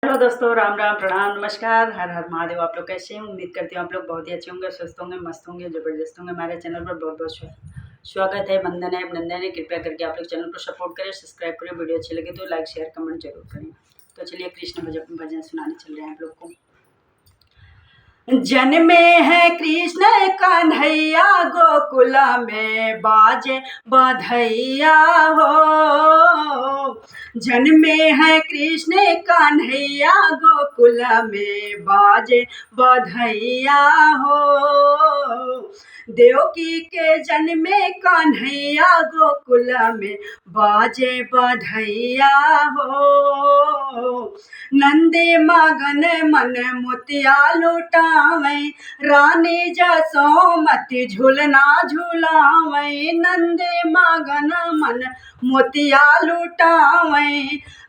Hello दोस्तों, राम राम, प्रणाम, नमस्कार, हर हर महादेव। आप लोग कैसे हैं? उम्मीद करती हूँ आप लोग बहुत ही अच्छे होंगे, स्वस्थ होंगे, मस्त होंगे, ज़बरदस्त होंगे। हमारे चैनल पर बहुत बहुत स्वागत है, वंदन है, अभिनंदन है। कृपया करके आप लोग चैनल को सपोर्ट करें, सब्सक्राइब करें। वीडियो अच्छी लगे तो लाइक शेयर कमेंट जरूर करें। तो चलिए कृष्ण भजन सुनाने चल रहे हैं आप लोग को। जन्मे है कृष्ण कन्हैया, गोकुला में बाजे बधैया हो। जन्मे है कृष्ण कन्हैया, गोकुला में बाजे बधैया हो। देवकी के जन्मे कन्हैया, गोकुला में बाजे बधैया हो। नंदे मगन मन मोतिया लुटावे, रानी जसोमती झूलना झूलावे। नंदे मगन मन मोतिया लुटावे,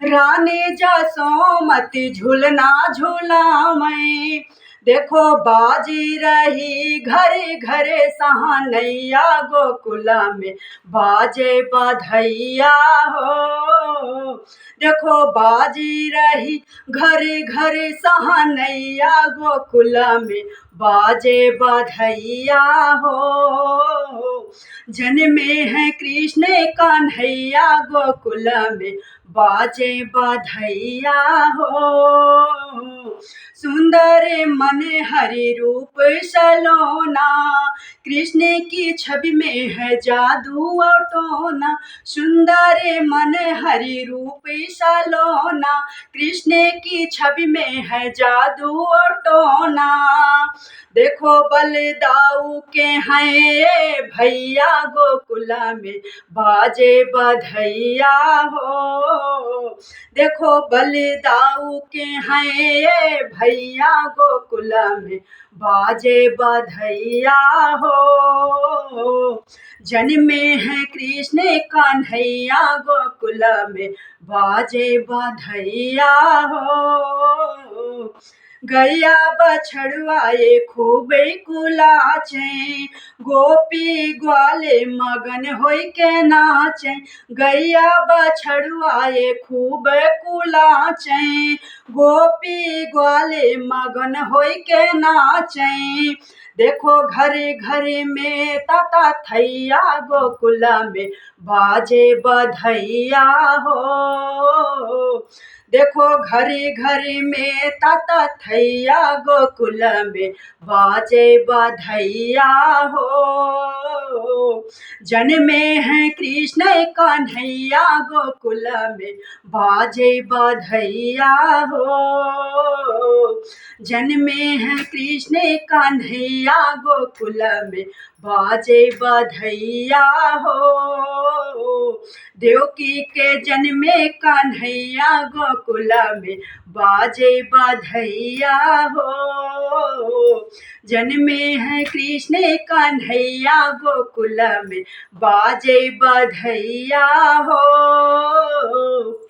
रानी जसोमती झूलना झूलावे। देखो बाजी रही घरे घरे सहनैया, गोकुला में बाजे बधैया हो। देखो बाजी रही घरे घरे सहनैया, गोकुला में बाजे बधैया हो। जन्मे है कृष्ण कन्हैया, गोकुला में बाजे बधैया हो। सुंदर मन हरि रूप सलोना, कृष्ण की छवि में है जादू और टोना। सुंदर मन हरि रूप सलोना, कृष्ण की छवि में है जादू और टोना। देखो बलदाऊ के हैं भैया, गोकुला में बाजे बधैया हो। देखो बलदाऊ के हैं भैया, गोकुला में बाजे बधैया हो। जन्मे है कृष्ण कन्हैया, गोकुला में बाजे बधैया हो। गैया बछड़ुआए खूबे कुलाचे, गोपी ग्वाले मगन होई के नाचे। गैया बछड़ुआए खूब कुलाचे, गोपी ग्वाले मगन होई के नाचे। देखो घरे घरे में ताता थैया, गोकुला में बाजे बधैया हो। देखो घरे घरे में ताता थैया, गोकुला में बाजे बधैया हो। जन्मे है कृष्ण कन्हैया, गोकुला में बाजे बधैया हो। जन्मे है कृष्ण कन्हैया, गोकुला में बाजे बधैया हो। देवकी के जन्मे कन्हैया, गोकुला में बाजे बधैया हो। जन्मे है कृष्ण कन्हैया, गोकुला में बाजे बधैया हो।